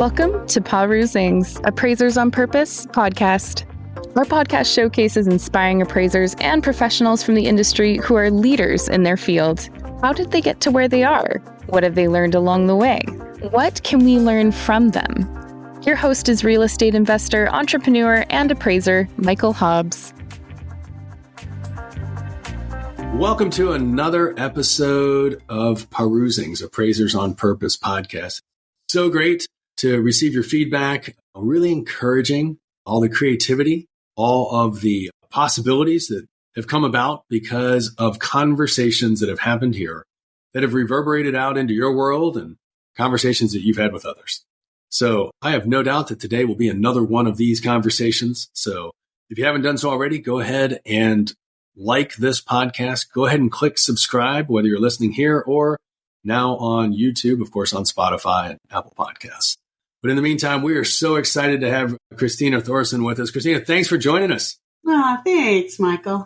Welcome to Perusing's Appraisers on Purpose podcast. Our podcast showcases inspiring appraisers and professionals from the industry who are leaders in their field. How did they get to where they are? What have they learned along the way? What can we learn from them? Your host is real estate investor, entrepreneur, and appraiser, Michael Hobbs. Welcome to another episode of Perusing's Appraisers on Purpose podcast. So great to receive your feedback, really encouraging all the creativity, all of the possibilities that have come about because of conversations that have happened here that have reverberated out into your world and conversations that you've had with others. So I have no doubt that today will be another one of these conversations. So if you haven't done so already, go ahead and like this podcast. Go ahead and click subscribe, whether you're listening here or now on YouTube, of course, on Spotify and Apple Podcasts. But in the meantime, we are so excited to have Christina Thoreson with us. Christina, thanks for joining us. Oh, thanks, Michael.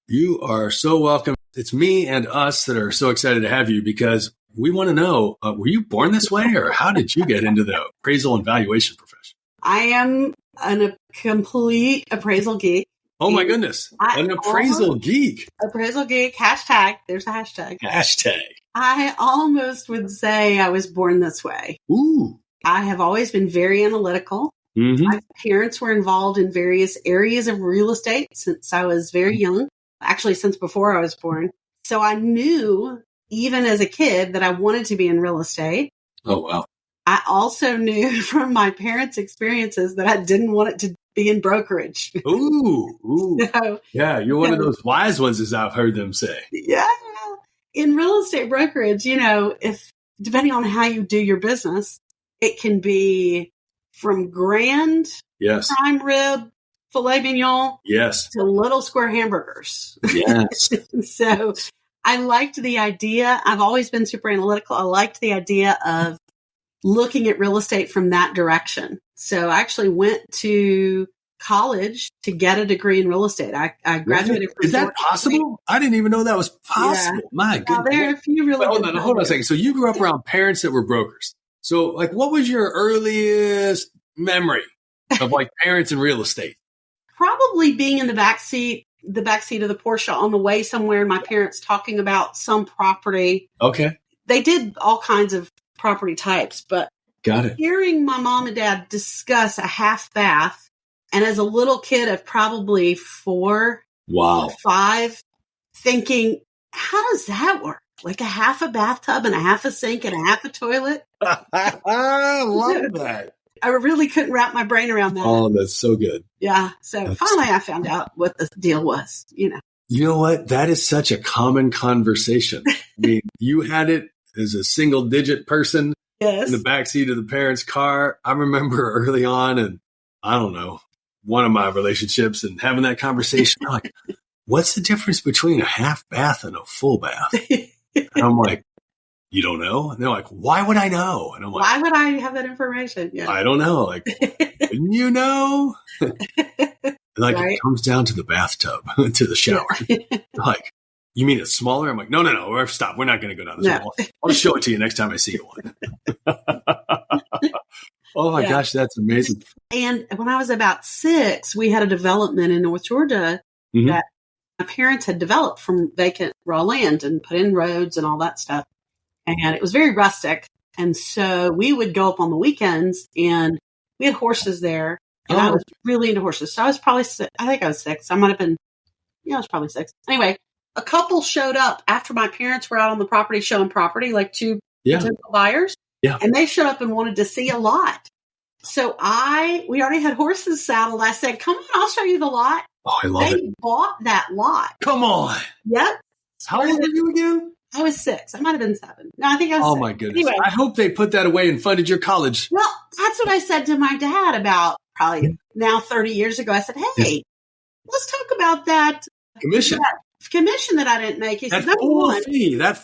You are so welcome. It's me and us that are so excited to have you because we want to know, were you born this way or how did you get into the appraisal and valuation profession? I am a complete appraisal geek. Oh, my goodness. An appraisal geek. Appraisal geek. Hashtag. There's a hashtag. Hashtag. I almost would say I was born this way. Ooh. I have always been very analytical. Mm-hmm. My parents were involved in various areas of real estate since I was very young. Actually, since before I was born. So I knew, even as a kid, that I wanted to be in real estate. Oh, wow. I also knew from my parents' experiences that I didn't want it to be in brokerage. Ooh. So, yeah, you're one of those wise ones, as I've heard them say. Yeah. In real estate brokerage, if depending on how you do your business, it can be from grand prime rib, filet mignon, to little square hamburgers. Yes. So I liked the idea. I've always been super analytical. I liked the idea of looking at real estate from that direction. So I actually went to college to get a degree in real estate. I graduated from Is that possible? I didn't even know that was possible. Yeah. My goodness. There are a few really hold on a second. So you grew up around parents that were brokers. So what was your earliest memory of parents in real estate? Probably being in the backseat of the Porsche on the way somewhere and my parents talking about some property. Okay. They did all kinds of property types, but got it. Hearing my mom and dad discuss a half bath, and as a little kid of probably 4 or 5, thinking, how does that work? Like a half a bathtub and a half a sink and a half a toilet? I love that. I really couldn't wrap my brain around that. Oh, that's so good. Yeah. So finally I found out what the deal was, You know what? That is such a common conversation. I mean, you had it as a single digit person in the backseat of the parents' car. I remember early on, and I don't know, one of my relationships and having that conversation, I'm like, what's the difference between a half bath and a full bath? And I'm like, you don't know? And they're like, why would I know? And I'm like, why would I have that information? Yeah. I don't know. Didn't you know? It comes down to the bathtub, to the shower. You mean it's smaller? I'm like, no, stop. We're not going to go down this hall. I'll show it to you next time I see you one. Oh my gosh, that's amazing. And when I was about 6, we had a development in North Georgia that my parents had developed from vacant raw land and put in roads and all that stuff. And it was very rustic. And so we would go up on the weekends and we had horses there. And I was really into horses. So I was probably 6. I think I was 6. I might have been, I was probably 6. Anyway, a couple showed up after my parents were out on the property showing property, like 2 potential buyers. Yeah. And they showed up and wanted to see a lot. So we already had horses saddled. I said, come on, I'll show you the lot. Oh, I love it. They bought that lot. Come on. Yep. How old were you again? I was 6. I might have been 7. No, I think I was 6. Oh, my goodness. Anyway, I hope they put that away and funded your college. Well, that's what I said to my dad about probably now 30 years ago. I said, hey, let's talk about that commission that I didn't make. He said, that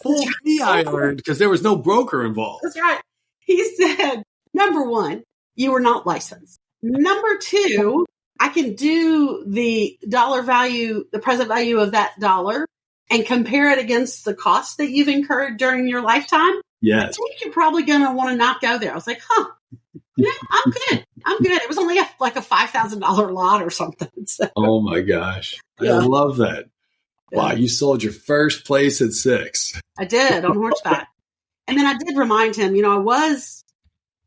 full fee I earned because there was no broker involved. That's right. He said, number 1, you were not licensed. Number 2, I can do the dollar value, the present value of that dollar and compare it against the costs that you've incurred during your lifetime. Yes. I think you're probably going to want to not go there. I was like, Yeah, I'm good. I'm good. It was only like a $5,000 lot or something. So, Oh my gosh. yeah. I love that. Wow. Yeah. You sold your first place at 6. I did on horseback. And then I did remind him, I was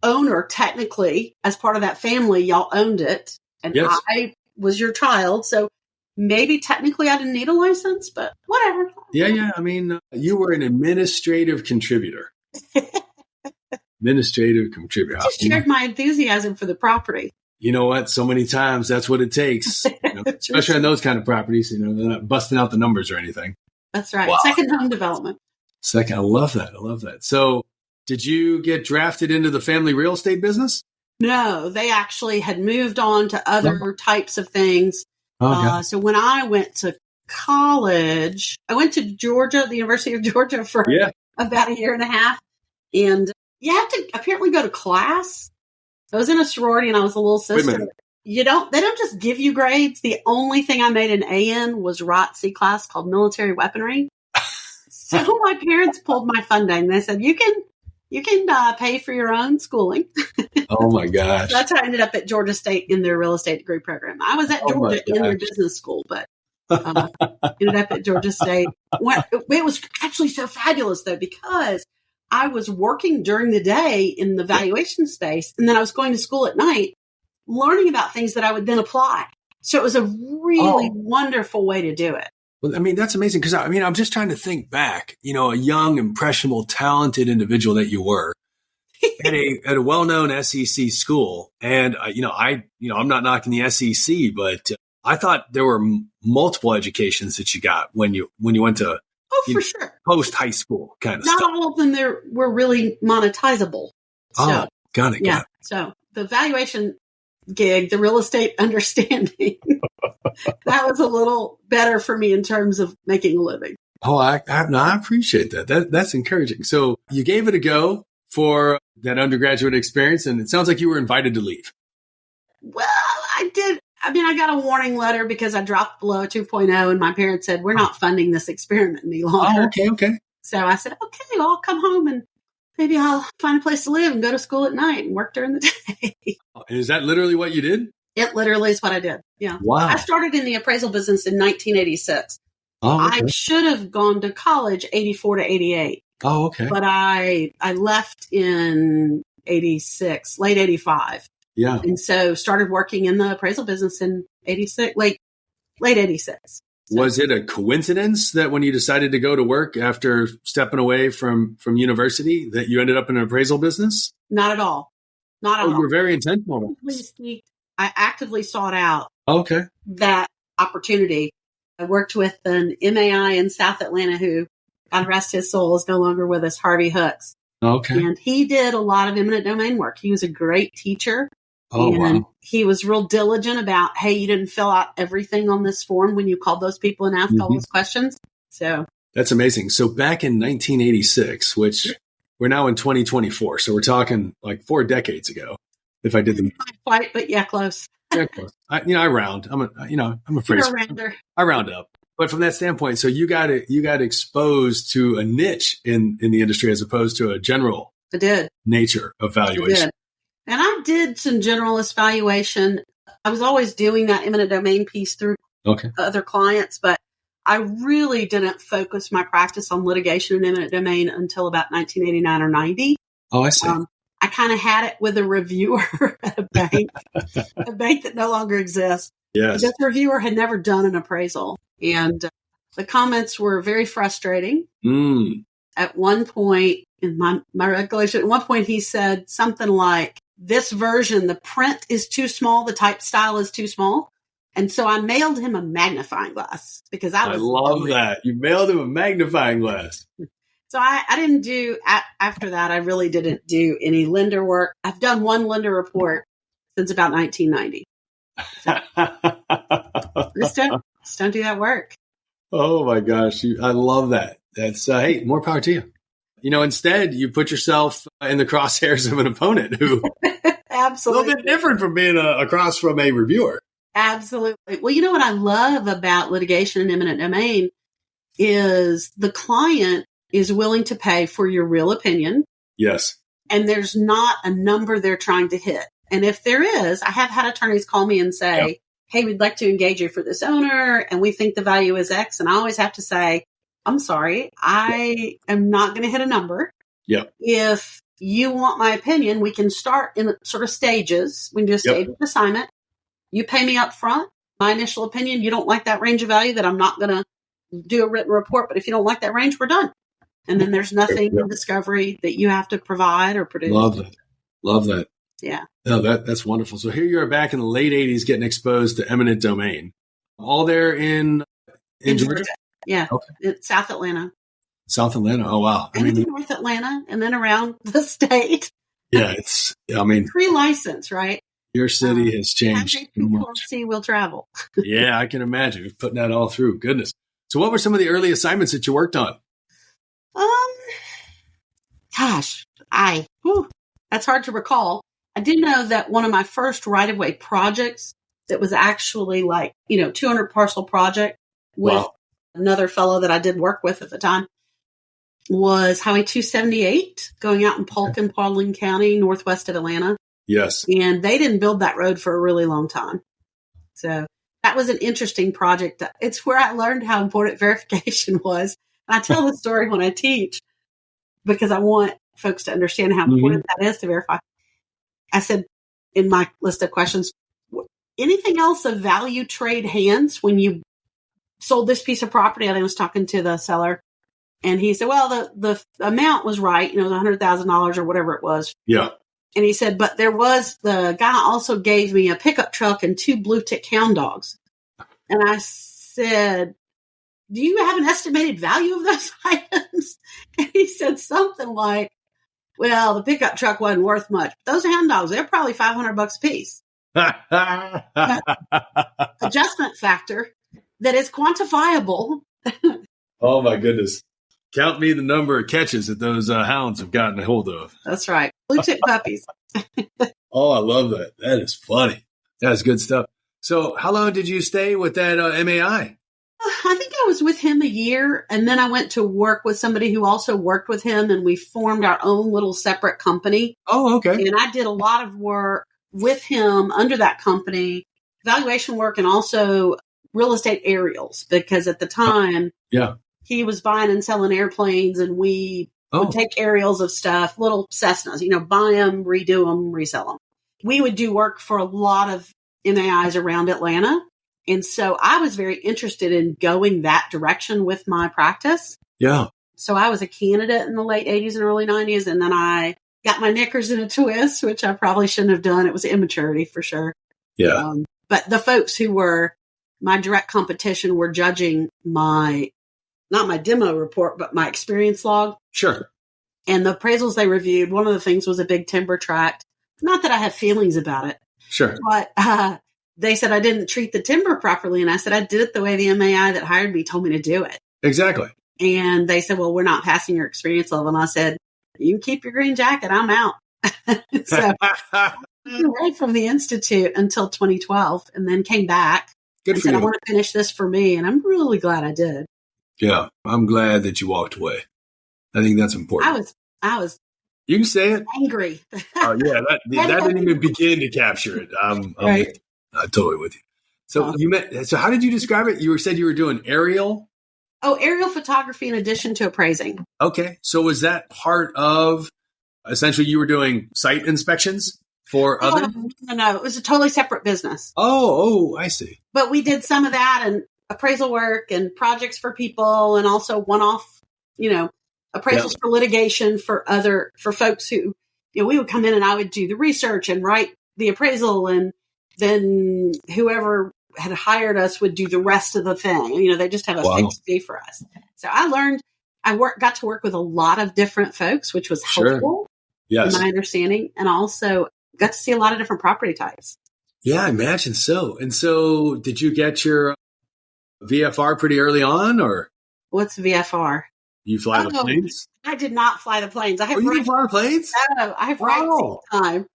owner technically as part of that family. Y'all owned it. And Yes. I was your child. So maybe technically I didn't need a license, but whatever. Yeah. I mean, you were an administrative contributor. Administrative contributor. I just shared my enthusiasm for the property. You know what? So many times that's what it takes, especially on those kind of properties. They're not busting out the numbers or anything. That's right. Wow. Second home development. I love that. So did you get drafted into the family real estate business? No, they actually had moved on to other types of things. Okay. So when I went to college, I went to Georgia, the University of Georgia for about a year and a half. And you have to apparently go to class. I was in a sorority and I was a little sister. They don't just give you grades. The only thing I made an A in was ROTC class called military weaponry. So my parents pulled my funding. They said, you can pay for your own schooling. Oh my gosh. So that's how I ended up at Georgia State in their real estate degree program. I was at Georgia in their business school, but ended up at Georgia State. It was actually so fabulous though, because I was working during the day in the valuation space, and then I was going to school at night, learning about things that I would then apply. So it was a really wonderful way to do it. Well, I mean, that's amazing because I'm just trying to think back, a young, impressionable, talented individual that you were at a well-known SEC school. And, I'm not knocking the SEC, but I thought there were multiple educations that you got when you went to for sure. Post high school kind of Not stuff. Not all of them were really monetizable. So, got it. Yeah. So the valuation gig, the real estate understanding, that was a little better for me in terms of making a living. Oh, I appreciate that. That's encouraging. So you gave it a go for that undergraduate experience, and it sounds like you were invited to leave. Well, I did. I mean, I got a warning letter because I dropped below a 2.0 and my parents said, we're not funding this experiment any longer. Oh, okay. So I said, okay, well, I'll come home and maybe I'll find a place to live and go to school at night and work during the day. Is that literally what you did? It literally is what I did. Yeah. Wow. I started in the appraisal business in 1986. Oh, okay. I should have gone to college 84 to 88. Oh, okay. But I left in 86, late 85. Yeah. And so started working in the appraisal business in 86, late 86. So, was it a coincidence that when you decided to go to work after stepping away from university that you ended up in an appraisal business? Not at all. Not at all. You were very intentional. I actively sought out that opportunity. I worked with an MAI in South Atlanta who, God rest his soul, is no longer with us, Harvey Hooks. Okay. And he did a lot of eminent domain work. He was a great teacher. Oh, and wow. He was real diligent about, hey, you didn't fill out everything on this form when you called those people and asked all those questions. So that's amazing. So back in 1986, which we're now in 2024, so we're talking like 4 decades ago. If I did them not quite, but yeah, close. Yeah, close. I round. I'm a appraiser. I round up. But from that standpoint, so you got exposed to a niche in the industry as opposed to a general nature of valuation. And I did some generalist valuation. I was always doing that eminent domain piece through other clients, but I really didn't focus my practice on litigation and eminent domain until about 1989 or 90. Oh, I see. I kind of had it with a reviewer at a bank, a bank that no longer exists. Yes. This reviewer had never done an appraisal, and the comments were very frustrating. At one point, in my recollection, at one point he said something like, this version, the print is too small, the type style is too small. And so I mailed him a magnifying glass because I love that. You mailed him a magnifying glass. So I didn't do, after that, I really didn't do any lender work. I've done one lender report since about 1990. So just don't do that work. Oh my gosh. I love that. That's, hey, more power to you. Instead you put yourself in the crosshairs of an opponent who Absolutely. a little bit different from being across from a reviewer. Absolutely. Well, you know what I love about litigation and eminent domain is the client is willing to pay for your real opinion. Yes. and there's not a number they're trying to hit. And if there is, I have had attorneys call me and say, hey, we'd like to engage you for this owner, and we think the value is X. And I always have to say, I'm sorry, I am not going to hit a number. If you want my opinion, we can start in sort of stages. We can do a staged assignment. You pay me up front. My initial opinion, you don't like that range of value, that I'm not going to do a written report. But if you don't like that range, we're done. And then there's nothing in discovery that you have to provide or produce. Love that. Yeah. No, that's wonderful. So here you are back in the late 80s getting exposed to eminent domain. All there in Georgia? Yeah. Okay. It's South Atlanta. South Atlanta. Oh, wow. And North Atlanta, and then around the state. Yeah, pre-license, right? Your city has changed so much. See, we'll travel. Yeah, I can imagine. You're putting that all through. Goodness. So what were some of the early assignments that you worked on? That's hard to recall. I did know that one of my first right-of-way projects that was actually 200 parcel project with another fellow that I did work with at the time was Highway 278 going out in Polk and Paulding County, northwest of Atlanta. Yes. And they didn't build that road for a really long time. So that was an interesting project. It's where I learned how important verification was. And I tell the story when I teach because I want folks to understand how important that is to verify. I said in my list of questions, anything else of value trade hands when you sold this piece of property? I was talking to the seller, and he said, well, the amount was right. It was $100,000 or whatever it was. Yeah. And he said, but the guy also gave me a pickup truck and 2 blue tick hound dogs. And I said, do you have an estimated value of those items? And he said something like, well, the pickup truck wasn't worth much. But those hound dogs, they're probably $500 a piece. Adjustment factor that is quantifiable. Oh, my goodness. Count me the number of catches that those hounds have gotten a hold of. That's right. Blue tick puppies. Oh, I love that. That is funny. That's good stuff. So how long did you stay with that MAI? I think I was with him a year, and then I went to work with somebody who also worked with him, and we formed our own little separate company. Oh, okay. And I did a lot of work with him under that company, valuation work, and also real estate aerials, because at the time, he was buying and selling airplanes, and we would take aerials of stuff, little Cessnas, buy them, redo them, resell them. We would do work for a lot of MAIs around Atlanta. And so I was very interested in going that direction with my practice. Yeah. So I was a candidate in the late 80s and early 90s. And then I got my knickers in a twist, which I probably shouldn't have done. It was immaturity for sure. Yeah. But the folks who were my direct competition were judging not my demo report, but my experience log. Sure. And the appraisals they reviewed, one of the things was a big timber tract. Not that I have feelings about it. Sure. But they said I didn't treat the timber properly. And I said, I did it the way the MAI that hired me told me to do it. Exactly. And they said, well, we're not passing your experience level. And I said, you can keep your green jacket. I'm out. So I was away from the Institute until 2012 and then came back. Good and for said, you. I want to finish this for me. And I'm really glad I did. Yeah. I'm glad that you walked away. I think that's important. I was You can say it. angry. Oh, yeah. That didn't even begin to capture it. I'm Right. totally with you. So So how did you describe it? You said you were doing aerial. Oh, aerial photography in addition to appraising. Okay. So was that part of essentially you were doing site inspections for others? No, it was a totally separate business. Oh, I see. But we did some of that and appraisal work and projects for people and also one-off, appraisals for litigation for folks who, we would come in and I would do the research and write the appraisal, and then whoever had hired us would do the rest of the thing. They just have a fixed fee for us. So I got to work with a lot of different folks, which was helpful in my understanding, and also got to see a lot of different property types. Yeah, I imagine so. And so did you get your VFR pretty early on, or? What's VFR? You fly the planes? I did not fly the planes. You didn't fly the planes? No, I have right seat time.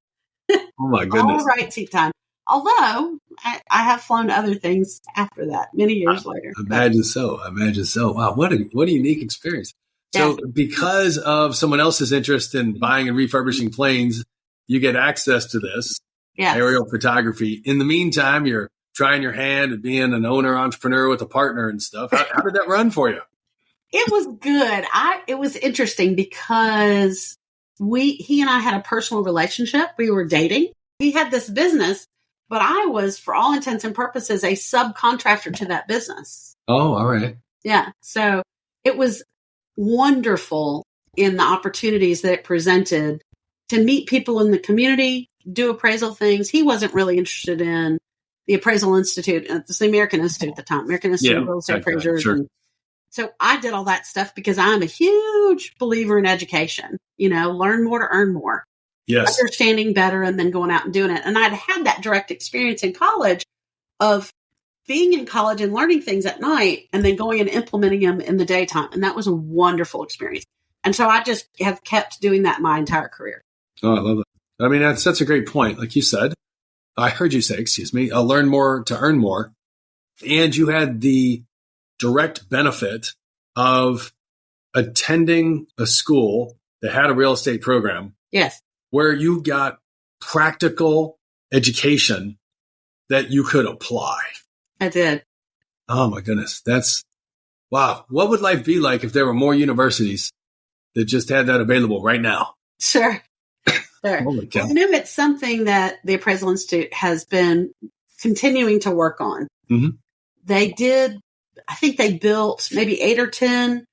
Oh, my goodness. All right seat time. Although I have flown other things after that, many years later. Imagine so. Wow, what a unique experience. So because of someone else's interest in buying and refurbishing planes, you get access to this aerial photography. In the meantime, you're trying your hand at being an owner entrepreneur with a partner and stuff. How did that run for you? It was good. It was interesting because he and I had a personal relationship. We were dating. He had this business, but I was, for all intents and purposes, a subcontractor to that business. Oh, all right. Yeah. So it was wonderful in the opportunities that it presented to meet people in the community, do appraisal things. He wasn't really interested in the Appraisal Institute. It's the American Institute at the time, American Institute of Real Estate Appraisers. Sure. So I did all that stuff because I'm a huge believer in education, learn more to earn more. Yes. Understanding better and then going out and doing it. And I'd had that direct experience in college of being in college and learning things at night and then going and implementing them in the daytime. And that was a wonderful experience. And so I just have kept doing that my entire career. Oh, I love that. I mean, that's such a great point. Like you said, I heard you say, I'll learn more to earn more. And you had the direct benefit of attending a school that had a real estate program. Yes. Where you got practical education that you could apply. I did. Oh my goodness. Wow. What would life be like if there were more universities that just had that available right now? Sure. Holy cow. I know it's something that the Appraisal Institute has been continuing to work on. Mm-hmm. I think they built maybe 8 or 10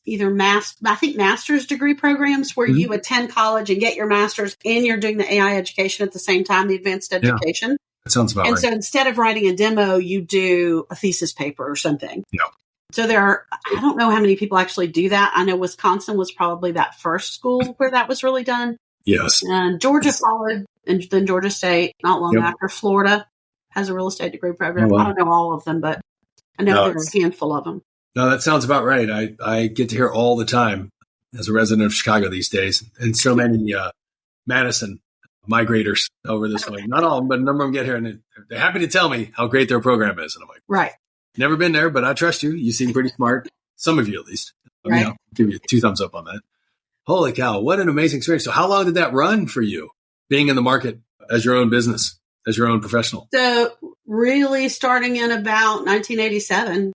either master's degree programs where you attend college and get your master's and you're doing the AI education at the same time, the advanced education. Yeah, that sounds about right. So instead of writing a demo, you do a thesis paper or something. Yeah. So I don't know how many people actually do that. I know Wisconsin was probably that first school where that was really done. Yes. And Georgia followed, and then Georgia State not long after. Florida has a real estate degree program. Oh, wow. I don't know all of them, but I know there are a handful of them. No, that sounds about right. I get to hear all the time as a resident of Chicago these days, and so many Madison migrators over this way. Not all of them, but a number of them get here, and they're happy to tell me how great their program is. And I'm like, right. Never been there, but I trust you. You seem pretty smart. Some of you, at least. Right. I'll give you 2 thumbs up on that. Holy cow. What an amazing experience. So how long did that run for you, being in the market as your own business, as your own professional? So really starting in about 1987.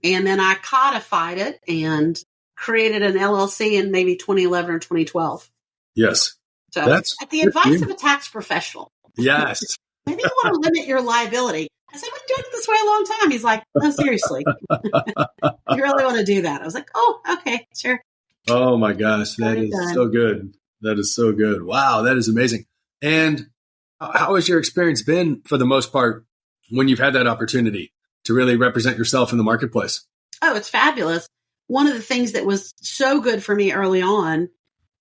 And then I codified it and created an LLC in maybe 2011 or 2012. Yes. So at the advice of a tax professional. Yes. Maybe you want to limit your liability. I said, we've been doing it this way a long time. He's like, no, seriously. You really want to do that? I was like, oh, okay, sure. Oh my gosh. That is so good. That is so good. Wow. That is amazing. And how has your experience been for the most part when you've had that opportunity to really represent yourself in the marketplace? Oh, it's fabulous. One of the things that was so good for me early on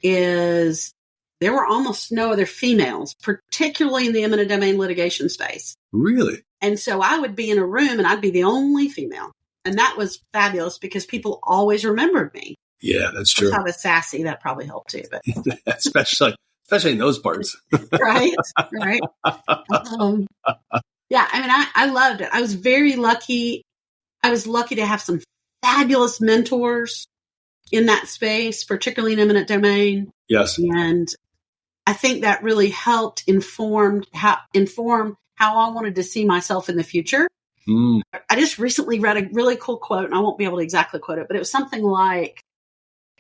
is there were almost no other females, particularly in the eminent domain litigation space. Really? And so I would be in a room and I'd be the only female. And that was fabulous because people always remembered me. Yeah, that's true. I was sassy. That probably helped too. But especially in those parts. Right. Yeah, I mean, I loved it. I was very lucky. I was lucky to have some fabulous mentors in that space, particularly in eminent domain. Yes. And I think that really helped inform how I wanted to see myself in the future. Mm. I just recently read a really cool quote, and I won't be able to exactly quote it, but it was something like,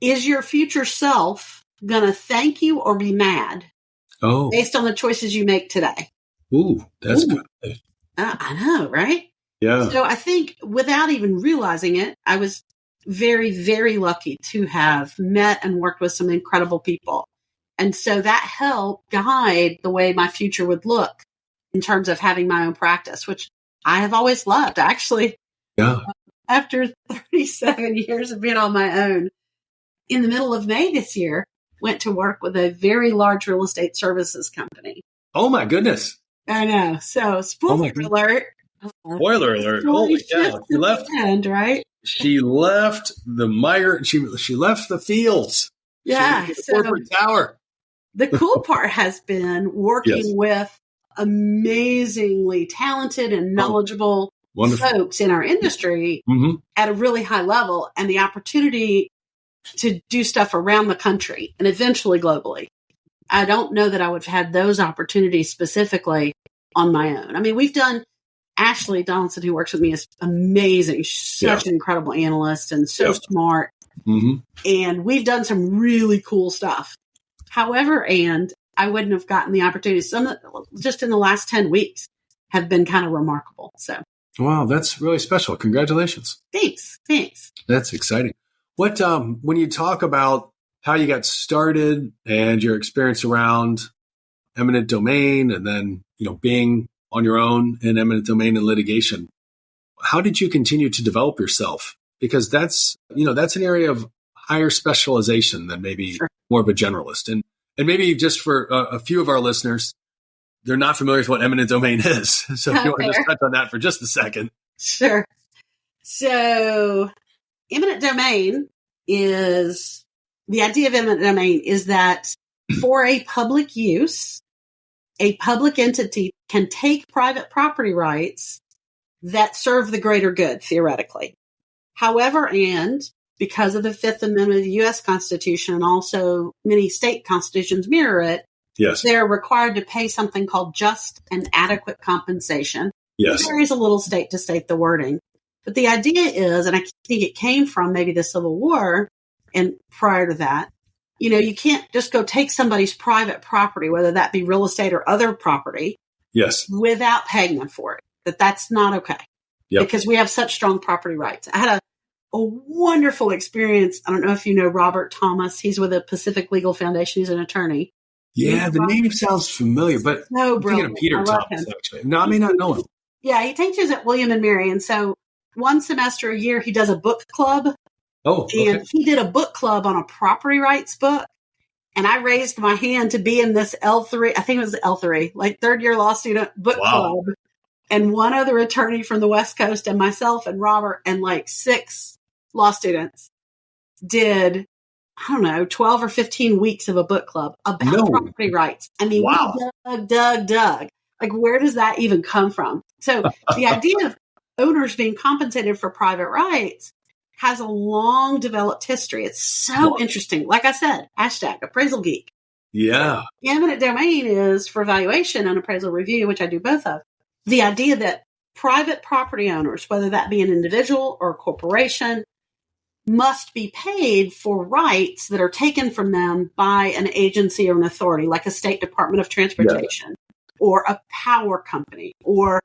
is your future self going to thank you or be mad based on the choices you make today? Ooh, that's good. I know, right? Yeah. So I think without even realizing it, I was very, very lucky to have met and worked with some incredible people. And so that helped guide the way my future would look in terms of having my own practice, which I have always loved. Actually, after 37 years of being on my own, in the middle of May this year, went to work with a very large real estate services company. Oh, my goodness. I know. So, spoiler alert. Spoiler alert. Holy cow. She left. Right? She left the migrant. She left the fields. Yeah. The corporate tower. The cool part has been working with amazingly talented and knowledgeable folks in our industry at a really high level. And the opportunity to do stuff around the country and eventually globally. I don't know that I would have had those opportunities specifically on my own. I mean, we've done Ashley Donaldson, who works with me, is amazing. Such an incredible analyst and so smart. Mm-hmm. And we've done some really cool stuff. However, and I wouldn't have gotten the opportunity. Some just in the last 10 weeks have been kind of remarkable. So, wow, that's really special. Congratulations. Thanks. That's exciting. What when you talk about how you got started and your experience around eminent domain, and then being on your own in eminent domain and litigation, how did you continue to develop yourself? Because that's an area of higher specialization than maybe more of a generalist. And maybe just for a few of our listeners, they're not familiar with what eminent domain is. So if you want to just touch on that for just a second. Sure. So eminent domain is, the idea of eminent domain is that for a public use, a public entity can take private property rights that serve the greater good, theoretically. However, and because of the Fifth Amendment of the U.S. Constitution, and also many state constitutions mirror it, they're required to pay something called just and adequate compensation. Yes. It varies a little state to state, the wording. But the idea is, and I think it came from maybe the Civil War and prior to that, you can't just go take somebody's private property, whether that be real estate or other property, without paying them for it. That's not okay. Because we have such strong property rights. I had a wonderful experience. I don't know if you know Robert Thomas. He's with the Pacific Legal Foundation. He's an attorney. Yeah, the name sounds familiar, but so I'm thinking of Peter Thomas, actually. No, I may not know him. Yeah, he teaches at William and Mary. And so one semester a year, he does a book club. Oh, okay. And he did a book club on a property rights book. And I raised my hand to be in this L3, I think it was L3, like third year law student book club. And one other attorney from the West Coast and myself and Robert and like 6 law students did, 12 or 15 weeks of a book club about property rights. I mean, we dug. Like, where does that even come from? So the idea of owners being compensated for private rights has a long developed history. It's so interesting. Like I said, #Appraisal Geek. Yeah. Eminent domain is for valuation and appraisal review, which I do both of. The idea that private property owners, whether that be an individual or a corporation, must be paid for rights that are taken from them by an agency or an authority, like a state department of transportation or a power company or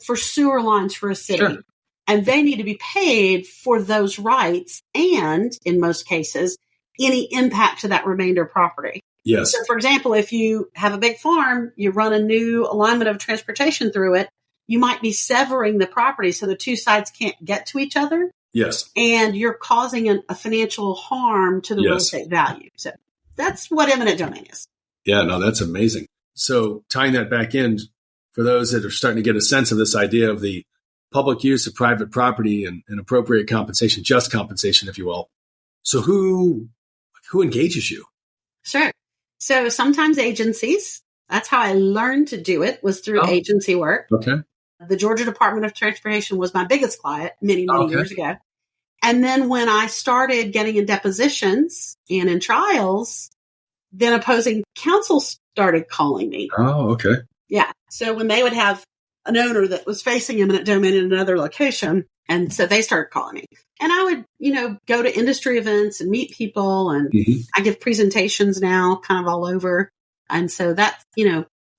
for sewer lines for a city. Sure. And they need to be paid for those rights and, in most cases, any impact to that remainder property. Yes. So, for example, if you have a big farm, you run a new alignment of transportation through it, you might be severing the property so the two sides can't get to each other. Yes. And you're causing a financial harm to the real estate value. So that's what eminent domain is. Yeah, no, that's amazing. So tying that back in, for those that are starting to get a sense of this idea of the public use of private property and appropriate compensation, just compensation, if you will. So who engages you? Sure. So sometimes agencies, that's how I learned to do it, was through agency work. Okay. The Georgia Department of Transportation was my biggest client many years ago. And then when I started getting in depositions and in trials, then opposing counsel started calling me. Oh, okay. Yeah. So when they would have an owner that was facing eminent domain in another location, and so they started calling me. And I would, go to industry events and meet people, and I give presentations now kind of all over. And so that's,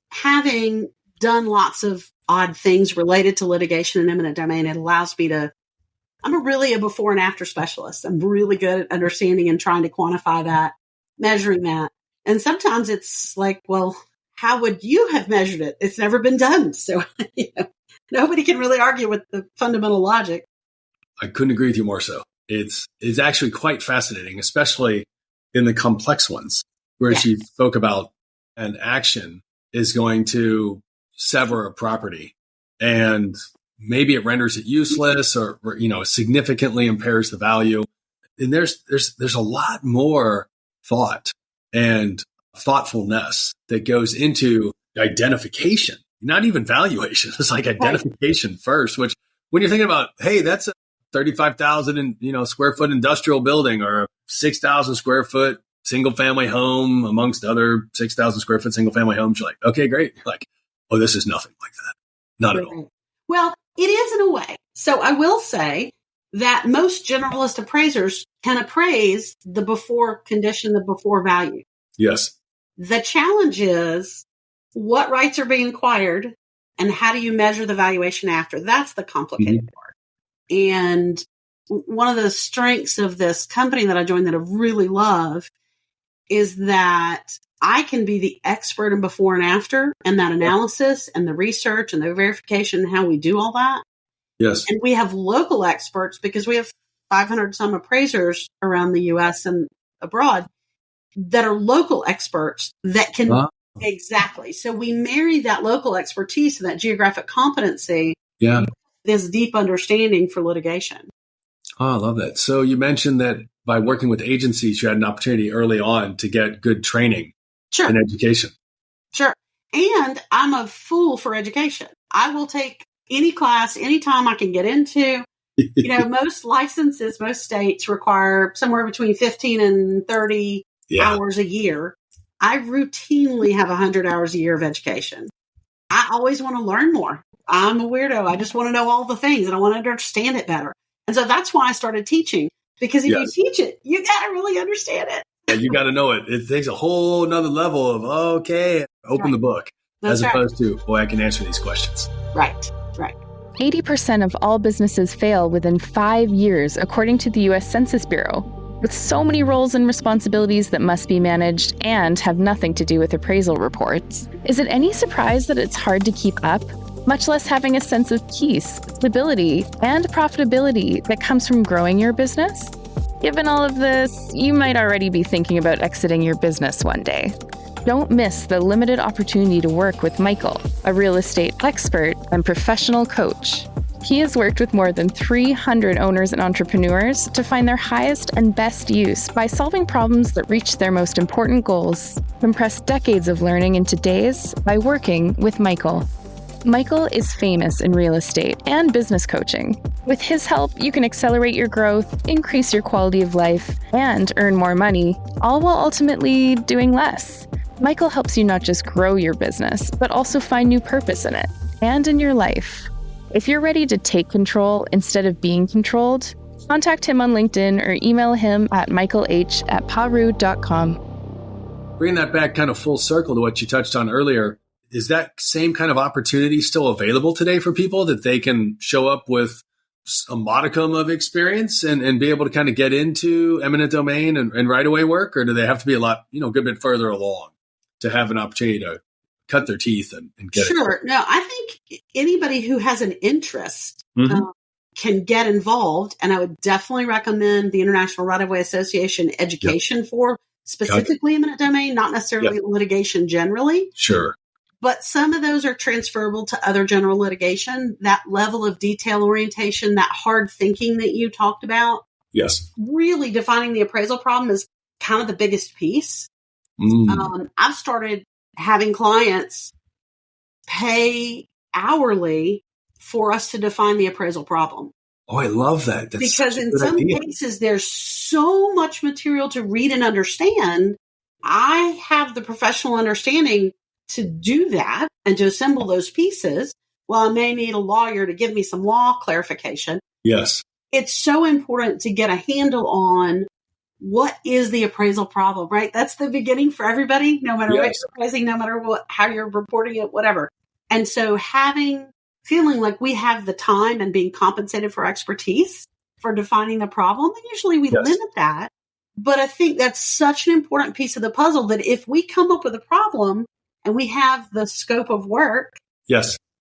having done lots of odd things related to litigation and eminent domain, it allows me to, I'm really a before and after specialist. I'm really good at understanding and trying to quantify that, measuring that. And sometimes it's like, well, how would you have measured it? It's never been done. So, nobody can really argue with the fundamental logic. I couldn't agree with you more so. It's actually quite fascinating, especially in the complex ones, where she spoke about an action is going to sever a property and maybe it renders it useless or significantly impairs the value. And there's a lot more thought and thoughtfulness that goes into identification, not even valuation. It's like identification first, which when you're thinking about, hey, that's a 35,000 square foot industrial building or a 6,000 square foot single family home amongst other 6,000 square foot single family homes. You're like, okay, great. You're like, oh, this is nothing like that. Not at all. Well, it is in a way. So I will say that most generalist appraisers can appraise the before condition, the before value. Yes. The challenge is what rights are being acquired and how do you measure the valuation after? That's the complicated part. And one of the strengths of this company that I joined that I really love is that I can be the expert in before and after and that analysis and the research and the verification and how we do all that. Yes. And we have local experts because we have 500 some appraisers around the U.S. and abroad that are local experts that can exactly. So we marry that local expertise and that geographic competency. Yeah. This deep understanding for litigation. Oh, I love that. So you mentioned that by working with agencies, you had an opportunity early on to get good training and education. Sure. And I'm a fool for education. I will take any class, anytime I can get into. Most licenses, most states require somewhere between 15 and 30 hours a year. I routinely have 100 hours a year of education. I always want to learn more. I'm a weirdo. I just want to know all the things and I want to understand it better. And so that's why I started teaching, because if you teach it, you got to really understand it. And you got to know it. It takes a whole nother level of, open the book, as opposed to, boy, I can answer these questions. Right. 80% of all businesses fail within 5 years, according to the U.S. Census Bureau. With so many roles and responsibilities that must be managed and have nothing to do with appraisal reports, is it any surprise that it's hard to keep up? Much less having a sense of peace, stability, and profitability that comes from growing your business? Given all of this, you might already be thinking about exiting your business one day. Don't miss the limited opportunity to work with Michael, a real estate expert and professional coach. He has worked with more than 300 owners and entrepreneurs to find their highest and best use by solving problems that reach their most important goals. Compress decades of learning into days by working with Michael. Michael is famous in real estate and business coaching. With his help, you can accelerate your growth, increase your quality of life, and earn more money, all while ultimately doing less. Michael helps you not just grow your business, but also find new purpose in it and in your life. If you're ready to take control instead of being controlled, contact him on LinkedIn or email him at michaelh@paru.com. Bringing that back kind of full circle to what you touched on earlier, is that same kind of opportunity still available today for people, that they can show up with a modicum of experience and be able to kind of get into eminent domain and right away work? Or do they have to be a good bit further along to have an opportunity to cut their teeth and get it? Sure. No, I think anybody who has an interest can get involved. And I would definitely recommend the International Right-of-Way Association education for specifically eminent domain, not necessarily litigation generally. Sure. But some of those are transferable to other general litigation. That level of detail orientation, that hard thinking that you talked about. Yes. Really defining the appraisal problem is kind of the biggest piece. I've started having clients pay hourly for us to define the appraisal problem. Oh, I love that. Because in some cases, there's so much material to read and understand. I have the professional understanding to do that and to assemble those pieces. Well, I may need a lawyer to give me some law clarification. Yes. It's so important to get a handle on what is the appraisal problem, right? That's the beginning for everybody, no matter what you're appraising, no matter how you're reporting it, whatever. And so feeling like we have the time and being compensated for expertise for defining the problem, and usually we limit that. But I think that's such an important piece of the puzzle that if we come up with a problem and we have the scope of work,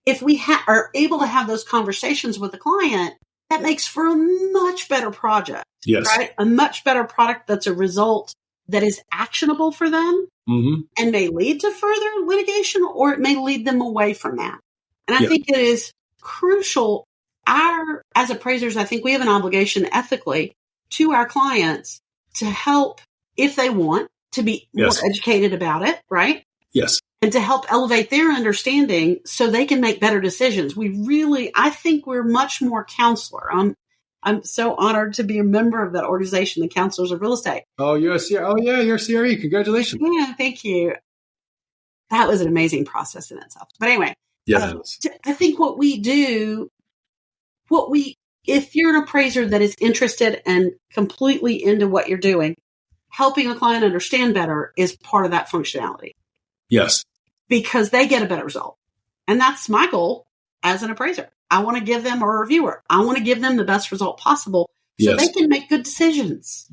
if we are able to have those conversations with the client, that makes for a much better project, right? A much better product that's a result that is actionable for them and may lead to further litigation, or it may lead them away from that. And I think it is crucial. As appraisers, I think we have an obligation ethically to our clients to help, if they want, to be more educated about it, right? Yes. And to help elevate their understanding so they can make better decisions. I think we're much more counselor. I'm so honored to be a member of that organization, the Counselors of Real Estate. Oh, you're a CRE. Oh, yeah, you're a CRE. Congratulations. Yeah, thank you. That was an amazing process in itself. But anyway, Yeah, I think if you're an appraiser that is interested and completely into what you're doing, helping a client understand better is part of that functionality. Yes. Because they get a better result. And that's my goal as an appraiser. I want to give them, or a reviewer, I want to give them the best result possible so they can make good decisions.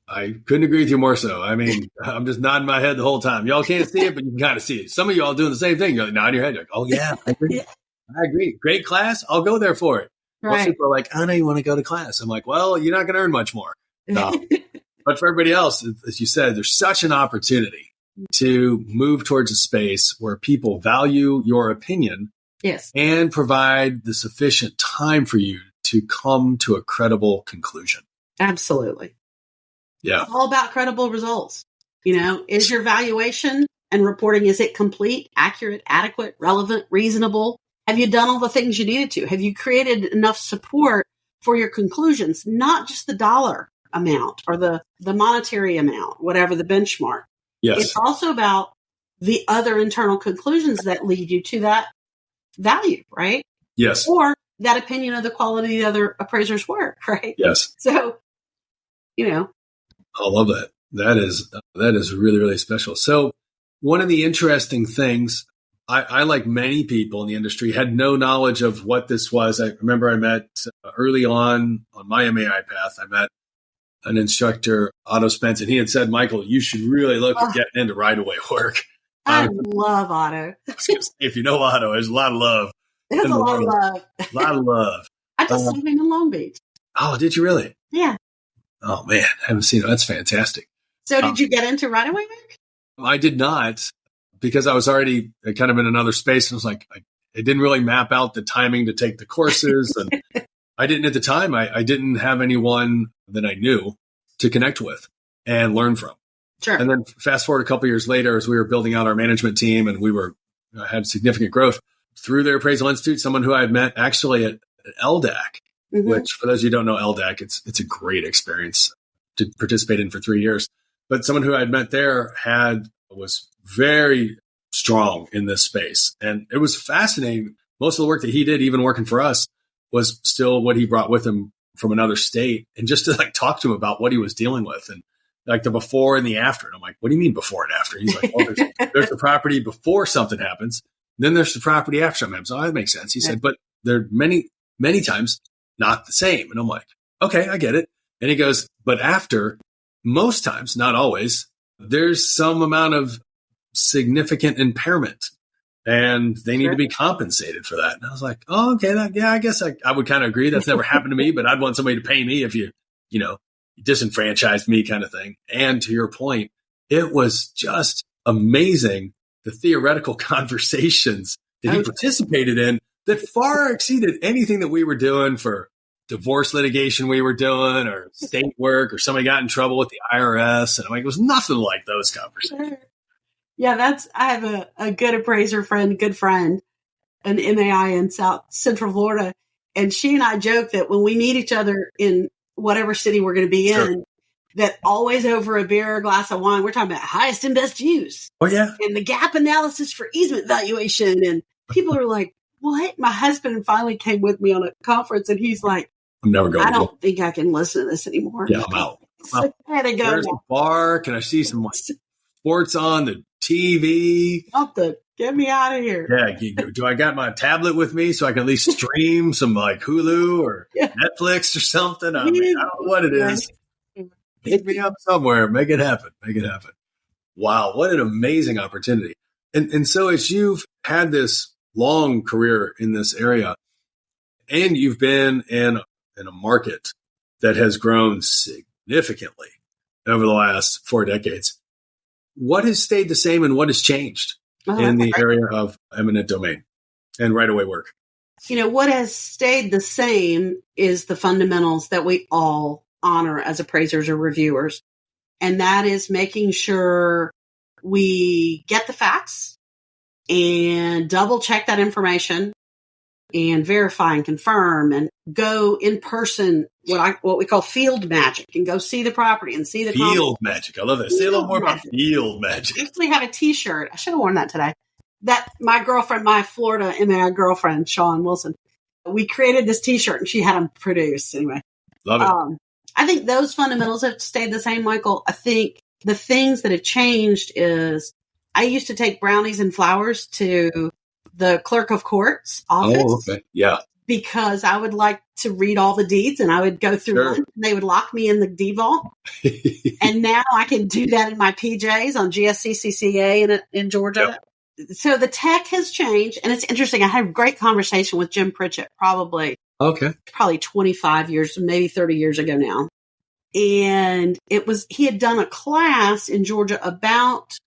I couldn't agree with you more so. I mean, I'm just nodding my head the whole time. Y'all can't see it, but you can kind of see it. Some of y'all doing the same thing. You're like nodding your head. You're like, oh, yeah, I agree. Yeah. I agree. Great class. I'll go there for it. Right. Most people are like, I know you want to go to class. I'm like, well, you're not going to earn much more. No. But for everybody else, as you said, there's such an opportunity to move towards a space where people value your opinion and provide the sufficient time for you to come to a credible conclusion. Absolutely. Yeah. It's all about credible results. Is your valuation and reporting, is it complete, accurate, adequate, relevant, reasonable? Have you done all the things you needed to? Have you created enough support for your conclusions, not just the dollar amount or the monetary amount, whatever the benchmark? Yes. It's also about the other internal conclusions that lead you to that value, right? Yes. Or that opinion of the quality of the other appraisers' work, right? Yes. So, I love that. That is really, really special. So one of the interesting things, I, like many people in the industry, had no knowledge of what this was. I remember I met early on my MAI path, I met an instructor, Otto Spence, and he had said, Michael, you should really look at getting into right-of-way work. I love Otto. If you know Otto, there's a lot of love. There's a lot of love. A lot of love. I just saw him in Long Beach. Oh, did you really? Yeah. Oh, man. I haven't seen it. That's fantastic. So did you get into right-of-way work? I did not, because I was already kind of in another space. And I was like, it didn't really map out the timing to take the courses. And I didn't at the time. I didn't have anyone that I knew to connect with and learn from. Sure. And then fast forward a couple of years later, as we were building out our management team and we had significant growth through their Appraisal Institute, someone who I had met actually at LDAC, which for those of you who don't know LDAC, it's a great experience to participate in for 3 years. But someone who I had met there was very strong in this space. And it was fascinating. Most of the work that he did, even working for us, was still what he brought with him from another state. And just to talk to him about what he was dealing with and the before and the after. And I'm like, what do you mean before and after? He's like, well, there's the property before something happens. Then there's the property after something happens. Oh, that makes sense. He said, but they're many, many times not the same. And I'm like, okay, I get it. And he goes, but after, most times, not always, there's some amount of significant impairment and they need to be compensated for that. And I was like, oh, okay. I guess I would kind of agree. That's never happened to me, but I'd want somebody to pay me if you disenfranchised me kind of thing. And to your point, it was just amazing, the theoretical conversations that he participated in that far exceeded anything that we were doing for divorce litigation we were doing or state work or somebody got in trouble with the IRS. And I'm like, it was nothing like those conversations. Yeah, I have a good appraiser friend, good friend, an MAI in South Central Florida. And she and I joke that when we meet each other in whatever city we're going to be in, that always over a beer or a glass of wine, we're talking about highest and best use. Oh, yeah. And the gap analysis for easement valuation. And people are like, what? My husband finally came with me on a conference and he's like, I'm never going. I don't think I can listen to this anymore. Yeah, I'm out. So I had to go. There's a bar. Can I see some sports on the TV? Get me out of here. Yeah. Do I got my tablet with me so I can at least stream some Hulu or Netflix or something? I mean, I don't know what it is. Hit me up somewhere. Make it happen. Wow. What an amazing opportunity. And so as you've had this long career in this area and you've been in a market that has grown significantly over the last 4 decades, what has stayed the same and what has changed in the area of eminent domain and right-of-way work? What has stayed the same is the fundamentals that we all honor as appraisers or reviewers. And that is making sure we get the facts and double check that information and verify and confirm and go in person what we call field magic, and go see the property and see the field magic. I love that. Say a little more about field magic. I actually have a T-shirt. I should have worn that today. That my girlfriend, my Florida MA girlfriend, Sean Wilson, we created this T-shirt and she had them produced anyway. Love it. I think those fundamentals have stayed the same, Michael. I think the things that have changed is I used to take brownies and flowers to the clerk of court's office. Oh, okay. Yeah. Because I would like to read all the deeds, and I would go through one, and they would lock me in the deed vault. And now I can do that in my PJs on GSCCCA in Georgia. Yep. So the tech has changed, and it's interesting. I had a great conversation with Jim Pritchett probably 25 years, maybe 30 years ago now. And he had done a class in Georgia about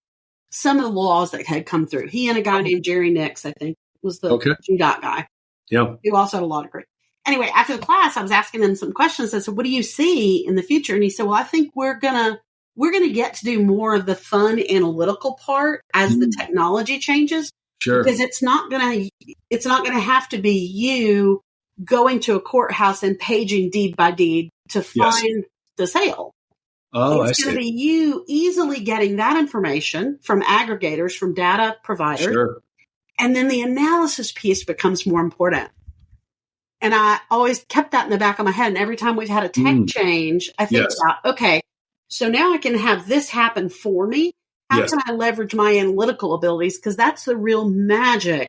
some of the laws that had come through. He and a guy named Jerry Nix, I think, was the GDOT guy. Yeah. Who also had a law degree. Anyway, after the class, I was asking him some questions. I said, what do you see in the future? And he said, well, I think we're going to get to do more of the fun analytical part as the technology changes. Sure. Because it's not going to have to be you going to a courthouse and paging deed by deed to find the sale. Oh, it's going to be you easily getting that information from aggregators, from data providers. Sure. And then the analysis piece becomes more important. And I always kept that in the back of my head. And every time we've had a tech change, I think about, okay, so now I can have this happen for me. How can I leverage my analytical abilities? Because that's the real magic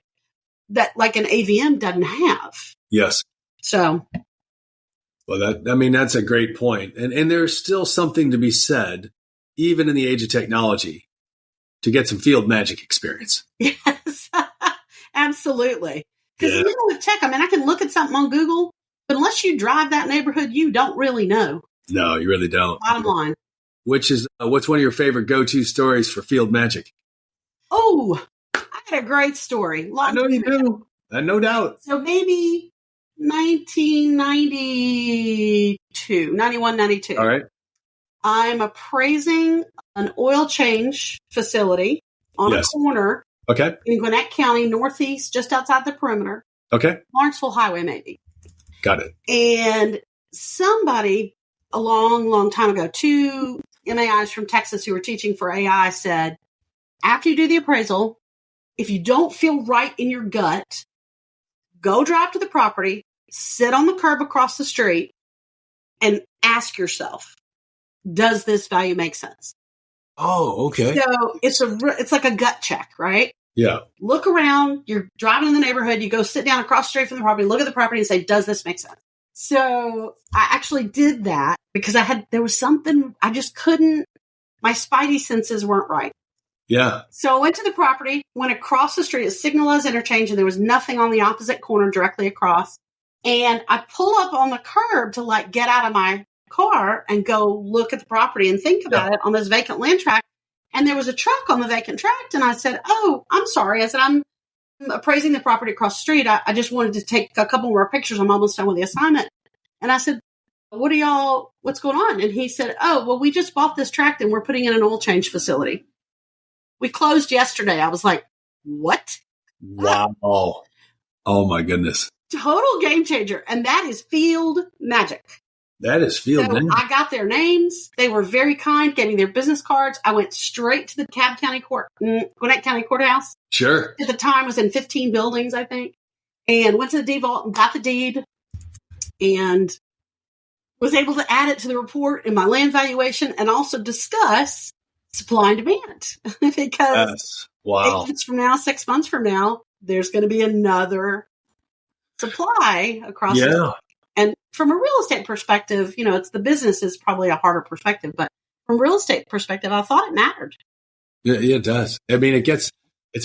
that like an AVM doesn't have. Yes. So. Well, that's a great point. And there's still something to be said, even in the age of technology, to get some field magic experience. Yes, absolutely. Because even with tech, I can look at something on Google, but unless you drive that neighborhood, you don't really know. No, you really don't. Bottom line. What's one of your favorite go-to stories for field magic? Oh, I had a great story. I know you do. No doubt. So maybe 91, 92. All right. I'm appraising an oil change facility on a corner in Gwinnett County, northeast, just outside the perimeter. Okay. Lawrenceville Highway, maybe. Got it. And somebody a long, long time ago, 2 MAIs from Texas who were teaching for AI said, after you do the appraisal, if you don't feel right in your gut, go drive to the property, sit on the curb across the street, and ask yourself, does this value make sense? Oh, okay. So it's like a gut check, right? Yeah. Look around. You're driving in the neighborhood. You go sit down across the street from the property, look at the property and say, does this make sense? So I actually did that because there was something I just couldn't, my spidey senses weren't right. Yeah. So I went to the property, went across the street, a signalized interchange, and there was nothing on the opposite corner directly across. And I pull up on the curb to get out of my car and go look at the property and think about it on this vacant land tract. And there was a truck on the vacant tract. And I said, oh, I'm sorry. I said, I'm appraising the property across the street. I just wanted to take a couple more pictures. I'm almost done with the assignment. And I said, what's going on? And he said, oh, well, we just bought this tract and we're putting in an oil change facility. We closed yesterday. I was like, what? Wow. Oh my goodness. Total game changer. And that is field magic. That is field magic. I got their names. They were very kind, gave me their business cards. I went straight to the Gwinnett County Courthouse. Sure. At the time, was in 15 buildings, I think. And went to the deed vault and got the deed. And was able to add it to the report in my land valuation and also discuss supply and demand. Because 8 months from now, 6 months from now, there's going to be another supply across the country. And from a real estate perspective, it's the business is probably a harder perspective, but from a real estate perspective, I thought it mattered. Yeah, it does. I mean, it's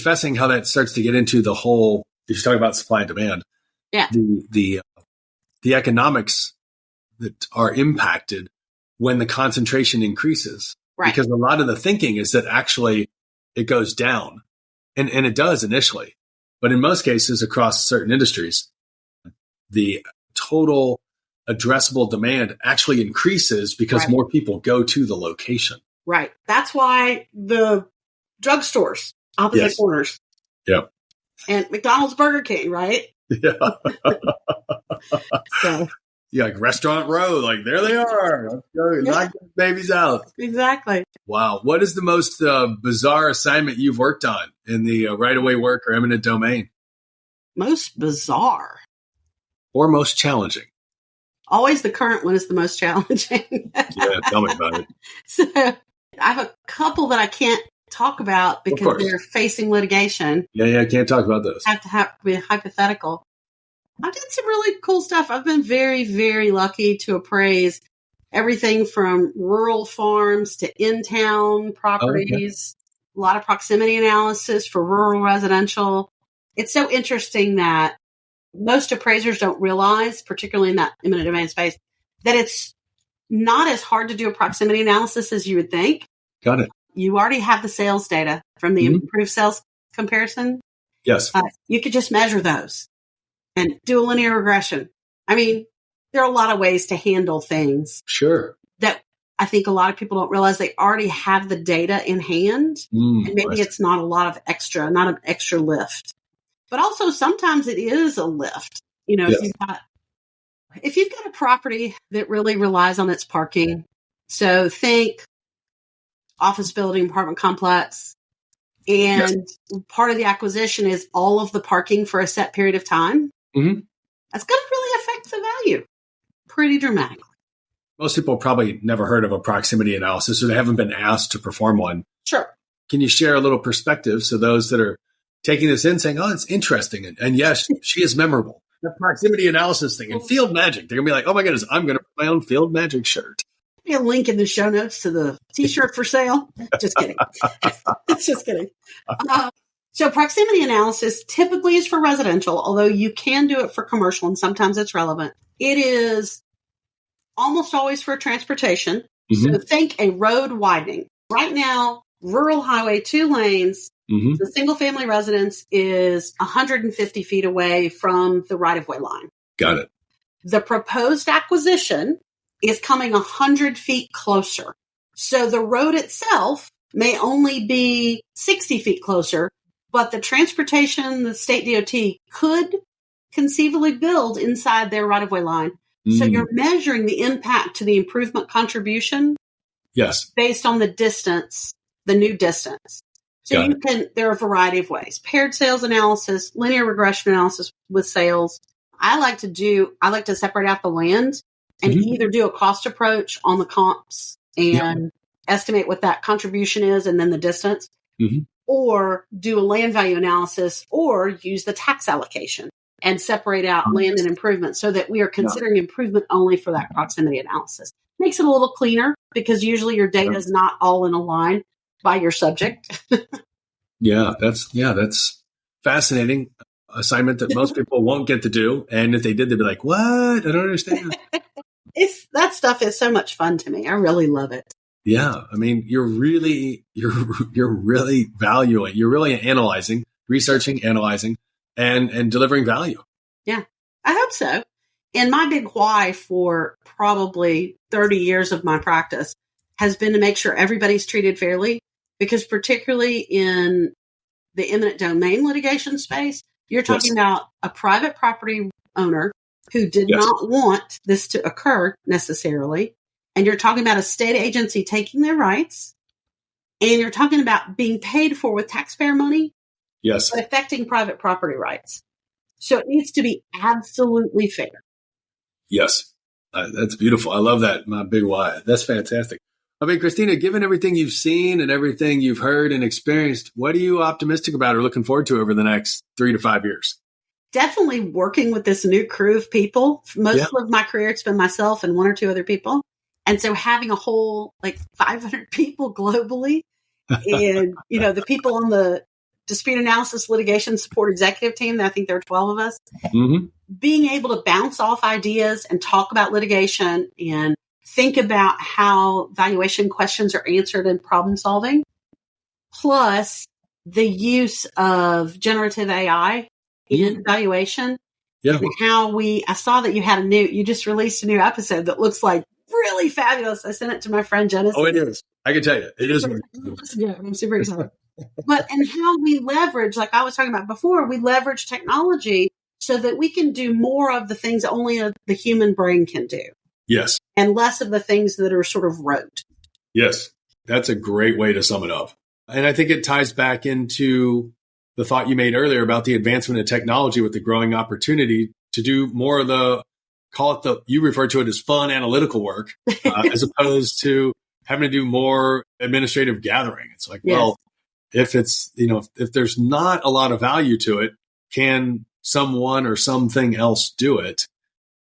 fascinating how that starts to get into the whole, if you're talking about supply and demand, the economics that are impacted when the concentration increases. Right. Because a lot of the thinking is that actually it goes down and it does initially, but in most cases across certain industries, the total addressable demand actually increases because more people go to the location. Right. That's why the drugstores, opposite corners. Yep. And McDonald's, Burger King, right? Yeah. So Yeah, like Restaurant Row, like there they are. Let's go, knock these babies out. Exactly. Wow. What is the most bizarre assignment you've worked on in the right-of-way work or eminent domain? Most bizarre. Or most challenging? Always the current one is the most challenging. Yeah, tell me about it. So I have a couple that I can't talk about because they're facing litigation. Yeah, I can't talk about those. Have to be hypothetical. I've done some really cool stuff. I've been very, very lucky to appraise everything from rural farms to in-town properties, a lot of proximity analysis for rural residential. It's so interesting that most appraisers don't realize, particularly in that eminent domain space, that it's not as hard to do a proximity analysis as you would think. Got it. You already have the sales data from the improved sales comparison. Yes. You could just measure those and do a linear regression. I mean, there are a lot of ways to handle things. Sure. That I think a lot of people don't realize they already have the data in hand. And maybe it's not not an extra lift. But also sometimes it is a lift. You know, if you've got a property that really relies on its parking, so think office building, apartment complex, and part of the acquisition is all of the parking for a set period of time, that's going to really affect the value pretty dramatically. Most people probably never heard of a proximity analysis, or they haven't been asked to perform one. Sure. Can you share a little perspective so those that are taking this in saying, oh, it's interesting. And yes, she is memorable. The proximity analysis thing and field magic. They're going to be like, oh my goodness, I'm going to put my own field magic shirt. Be a link in the show notes to the t-shirt for sale. Just kidding. Just kidding. So proximity analysis typically is for residential, although you can do it for commercial and sometimes it's relevant. It is almost always for transportation. So think a road widening. Right now, rural highway, 2 lanes, the single family residence is 150 feet away from the right-of-way line. Got it. The proposed acquisition is coming 100 feet closer. So the road itself may only be 60 feet closer, but the transportation, the state DOT could conceivably build inside their right-of-way line. So you're measuring the impact to the improvement contribution based on the distance, the new distance. So there are a variety of ways. Paired sales analysis, linear regression analysis with sales. I like to separate out the land and either do a cost approach on the comps and estimate what that contribution is and then the distance, or do a land value analysis or use the tax allocation and separate out land and improvement so that we are considering improvement only for that proximity analysis. Makes it a little cleaner because usually your data is not all in a line by your subject. That's fascinating assignment that most people won't get to do. And if they did, they'd be like, what? I don't understand. That stuff is so much fun to me. I really love it. Yeah. I mean, you're really valuing, you're really analyzing, researching, analyzing, and delivering value. Yeah, I hope so. And my big why for probably 30 years of my practice has been to make sure everybody's treated fairly, because particularly in the eminent domain litigation space, you're talking about a private property owner who did not want this to occur necessarily. And you're talking about a state agency taking their rights. And you're talking about being paid for with taxpayer money. Yes. But affecting private property rights. So it needs to be absolutely fair. Yes. That's beautiful. I love that. My big why. That's fantastic. I mean, Christina, given everything you've seen and everything you've heard and experienced, what are you optimistic about or looking forward to over the next 3 to 5 years? Definitely working with this new crew of people. Most of my career, it's been myself and 1 or 2 other people. And so having a whole 500 people globally and, the people on the dispute analysis litigation support executive team, I think there are 12 of us, being able to bounce off ideas and talk about litigation and think about how valuation questions are answered in problem solving, plus the use of generative AI in valuation. And how I saw that you just released a new episode that looks like really fabulous. I sent it to my friend Genesis. Oh, it is. I can tell you. It is. Yeah, I'm super excited. And how we leverage, like I was talking about before, we leverage technology so that we can do more of the things only the human brain can do. Yes. And less of the things that are sort of rote. Yes. That's a great way to sum it up. And I think it ties back into the thought you made earlier about the advancement of technology with the growing opportunity to do more of you refer to it as fun analytical work, as opposed to having to do more administrative gathering. It's like, well, if it's, if there's not a lot of value to it, can someone or something else do it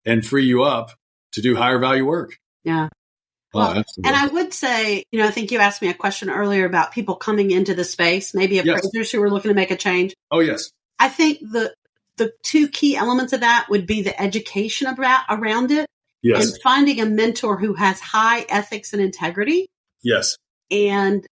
and free you up to do higher value work? Yeah. Well, and I would say, I think you asked me a question earlier about people coming into the space, maybe appraisers who are looking to make a change. Oh, yes. I think the two key elements of that would be the education around it, and finding a mentor who has high ethics and integrity. Yes. And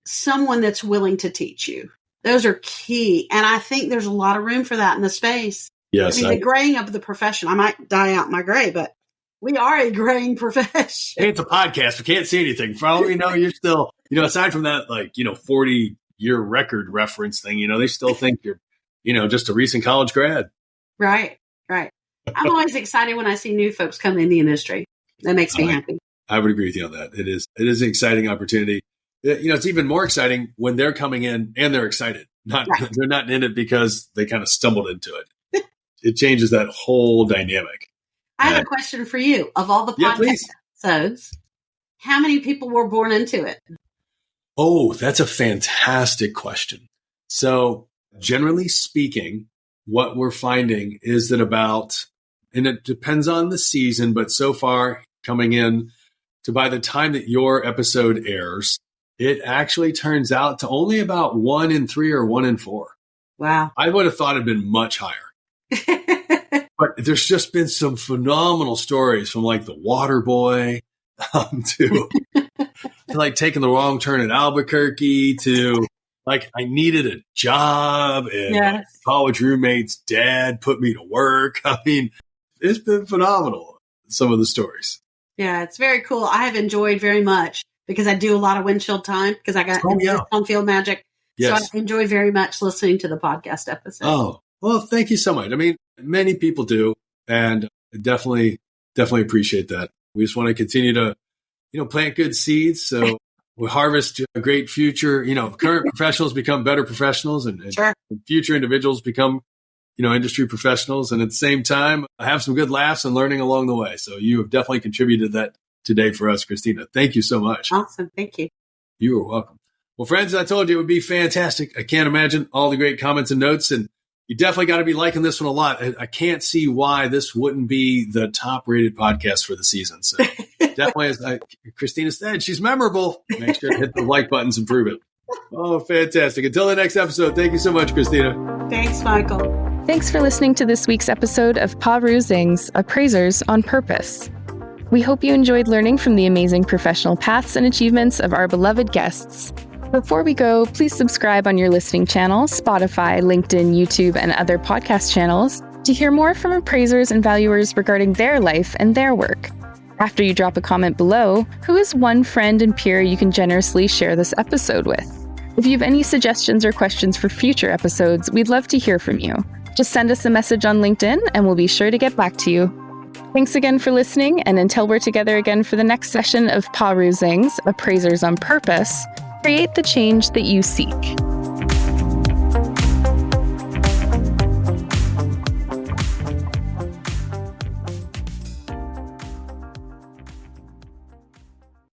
someone that's willing to teach you. Those are key. And I think there's a lot of room for that in the space. Yes. The graying of the profession. I might die out in my gray, but we are a graying profession. Hey, it's a podcast. We can't see anything. For all we know, you're still, aside from that, 40-year record reference thing, they still think you're, just a recent college grad. Right. I'm always excited when I see new folks come in the industry. That makes me happy. I would agree with you on that. It is an exciting opportunity. It's even more exciting when they're coming in and they're excited. They're not in it because they kind of stumbled into it. It changes that whole dynamic. I have a question for you. Of all the podcast episodes, how many people were born into it? Oh, that's a fantastic question. So generally speaking, what we're finding is that and it depends on the season, but so far coming in to by the time that your episode airs, it actually turns out to only about 1 in 3 or 1 in 4. Wow. I would have thought it'd been much higher. But there's just been some phenomenal stories from the water boy to taking the wrong turn at Albuquerque to I needed a job and my college roommate's dad put me to work. I mean, it's been phenomenal, some of the stories. Yeah, it's very cool. I have enjoyed very much because I do a lot of windshield time because I got on Field Magic. Yes. So I enjoy very much listening to the podcast episode. Oh, well, thank you so much. I mean, many people do, and definitely appreciate that. We just want to continue to, plant good seeds so we harvest a great future. Current professionals become better professionals, and future individuals become, industry professionals, and at the same time, have some good laughs and learning along the way. So you have definitely contributed that today for us, Christina. Thank you so much. Awesome. Thank you. You are welcome. Well, friends, I told you it would be fantastic. I can't imagine all the great comments and notes, and you definitely got to be liking this one a lot. I can't see why this wouldn't be the top-rated podcast for the season. So definitely, as Christina said, she's memorable. Make sure to hit the like buttons and prove it. Oh, fantastic. Until the next episode, thank you so much, Christina. Thanks, Michael. Thanks for listening to this week's episode of Appraisers, Appraisers on Purpose. We hope you enjoyed learning from the amazing professional paths and achievements of our beloved guests. Before we go, please subscribe on your listening channel, Spotify, LinkedIn, YouTube, and other podcast channels to hear more from appraisers and valuers regarding their life and their work. After you drop a comment below, who is one friend and peer you can generously share this episode with? If you have any suggestions or questions for future episodes, we'd love to hear from you. Just send us a message on LinkedIn and we'll be sure to get back to you. Thanks again for listening, and until we're together again for the next session of Appraisers on Purpose, create the change that you seek.